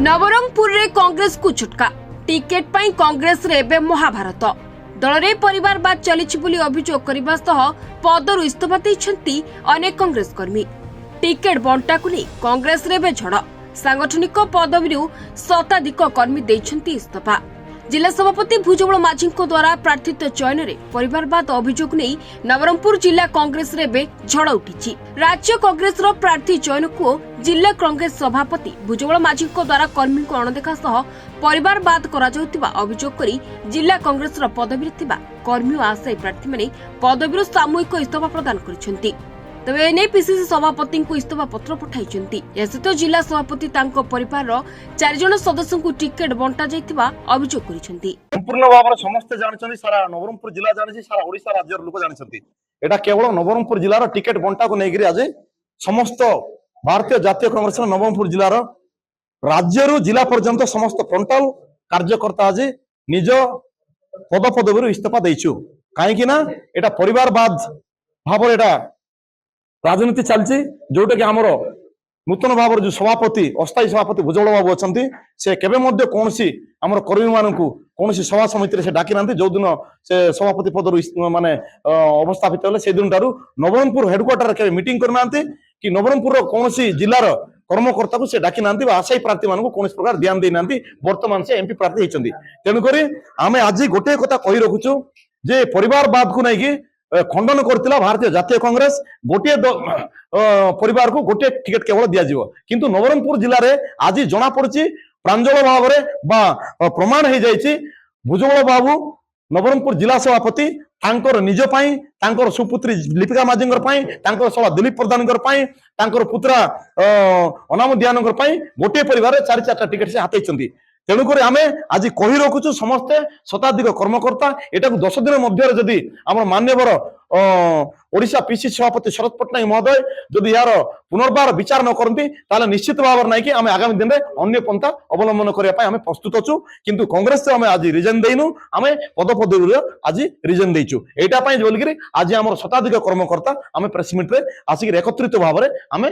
नवरंगपुर रे कांग्रेस को झटका टिकेट पाई कांग्रेस रे एबे महाभारत दल रे परिवारवाद चलिछि बोली अभियोग करबा सह पदरु इस्तीफा दैछन्ती अनेक कांग्रेस कर्मी। टिकेट बंटा को नहीं कांग्रेस रे एबे झड़ सांगठनिक पदवीरु शताधिक कर्मी दैछन्ती इस्तीफा। जिला सभापति भुजबल माझी द्वारा प्रार्थित चयन में परिवारवाद अभियोग नहीं नवरंगपुर जिला कांग्रेस रे बे झड़ उठी। राज्य कांग्रेस प्रार्थी चयन को जिला कांग्रेस सभापति भुजबल माझी द्वारा कर्मी को अणदेखा सह परिवारवाद करा अभियोग करी जिला कांग्रेस पदवी कर्मी और आशायी प्रार्थी माने पदवी सामूहिक इस्तीफा प्रदान कर तेज एने पीसीसी सभापति को इस्तीफा पत्र पठाई सहित जिला सभापति परिवार 4 जन सदस्य को टिकेट बंटा जाइतिबा अभियोग करिसेंती। संपूर्ण भाव में समस्त जानछन्ती सारा नवरंगपुर जिला जानिछि सारा ओडिसा राज्यर लोक जानछन्ती एटा केवल नवरंगपुर जिलार टिकेट बंटा को नेगिरि आज समस्त भारतीय जातीय कांग्रेस नवरंगपुर जिलार राज्यरु जिला पर्यंत समस्त फ्रंटल कार्यकर्ता आज निज पद पदवी इस्तीफा दैछु काहेकि ना एटा परिवारवाद भाव एटा राजनीति चलती जोटा कि आमर नूतन भाव जो सभापति अस्थायी सभापति भुजबल बाबू अच्छा से केबे मध्य कौन आमर कर्मी मान कौन सभा समिति से डाकी ना जो दिन से सभापति पदर माने अवस्थापित होले से दिन ठारू नवरंगपुर हेडक्वार्टर के मीटिंग करना कि नवरंगपुर कौन जिलार कर्मकर्ता को से डाकी ना आशायी प्रार्थी मान कौन प्रकार ध्यान देना बर्तमान से एमपी प्रार्थी होती तेणुक आम आज गोटे कथा कही रखुचु जे परिवारवाद को नहीं खंडन करथिला भारतीय जातीय कांग्रेस गोटे परिवार को गोटे टिकेट केवल दिया जिवो किंतु नवरंगपुर जिले में आज जना पड़छि प्रांजल भाव में प्रमाण हो जाइछि भुजबल बाबू नवरंगपुर जिला सभापति तांकर निज पाई तांकर सुपुत्री लिपिका माझी तांकर सभा दिलीप प्रधान तांकर पुत्रा अनाम दियान गोटे परिवार 4 टिकेट से हाथई तेणुक आम आज कही रखुचु समस्ते शताधिक कर्मकर्ता एटा 10 दिन मध्य जदि आम मान्यवर ओडिशा पीसी सभापति शरद पट्टनायक महोदय जदि यार पुनर्बार विचार न करती ताले निश्चित भाव नहीं कि आम आगामी दिन में अन्य पंथा अवलंबन करने प्रस्तुत अच्छु किंतु कांग्रेस से आम आज रिजन देनु आम पद पदवी आज रिजन देचु एटा पई बोलिकरी आज आम शताधिक कर्मकर्ता आम प्रेस मीट रे आसिक एकत्रित भाव में आम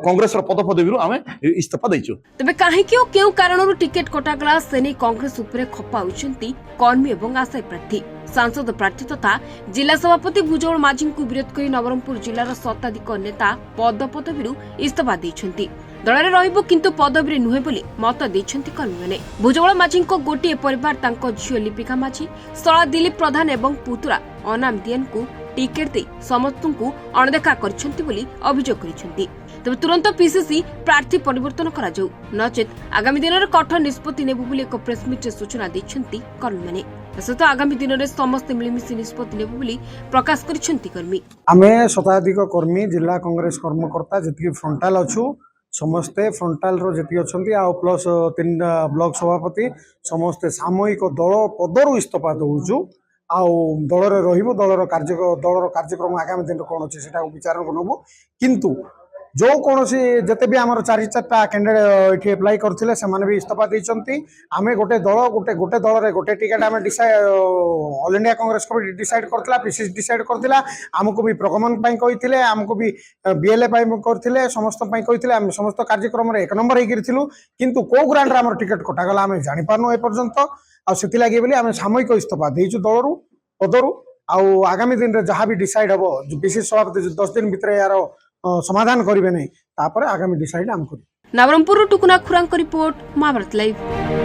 कांग्रेस पद पदवी आम इस्तीफा देचु। तबे काहेकि ओ केउ कारणरु टिकेट कटागला सेने कांग्रेस उपरे खपा होचंती कर्मी एवं आशायी प्रार्थी सांसद प्रार्थी तथा जिला सभापति भुजबल माझी को विरोध कर नवरंगपुर जिलार शताधिक नेता पद पदवी इस्तीफा देछंती दल में रहिबो किंतु पदवी नुहे बोली मत देछंती कर्मी माने। भुजबल माझी को गोटे परिवार तांको झियो लिपिका माझी सला दिलीप प्रधान एवं पुतुरा अनाम दियन को टिकेट दे समस्त को अणदेखा करछंती बोली अभियोग करिसंती। तबे तुरंत पीसीसी प्रार्थी परिवर्तन करा जाऊ नचेत आगामी दिन में कठोर निष्पत्ति नेबु बोली एक प्रेस मीट सूचना देछंती कर्मी माने। सहित आगामी दिन में समस्त मिलमिशी निष्पत्ति नेबु बोली प्रकाश करिसंती कर्मी। आमे शताधिक कर्मी जिला कांग्रेस कर्मकर्ता जति फ्रंटाल अच्छु समस्ते फ्रंटाल रो जति अछंती आ प्लस 3 ब्लॉक सभापति समस्ते सामूहिक दल पदरु इस्तीफा दउछु आउ दल रे रहिबो दलर कार्यक्रम आगामी दिन कौन अच्छे से विचार को नबो किंतु जो कौन जिते भी आम 4 कैंडिडेट ये एप्लाई करते से भी इस्तीफा देती आम गोटे दल रे गोटे टिकेट आम ऑल इंडिया कांग्रेस को भी डिसाइड करथिला पीसीसी डिसाइड करथिला आमको भी प्रगमन कही आमको भी बीएलए करथिले समस्त कही आम समस्त कार्यक्रम रे 1 नंबर होकर किंतु कौ ग्रांड रे आम टिकेट कटागला आम जानी पारनु ए पर्यंत आगे बोली आम सामूहिक इस्तीफा देचु दलरू पदरू आगामी दिन में जहाँ भी डिसाइड हम जो पीसीसी सभापति 10 दिन भितर यार समाधान करेंगे नहीं आगामी डिसाइड आम कर। नवरंगपुर टुकुना खुरांग रिपोर्ट महाभारत लाइव।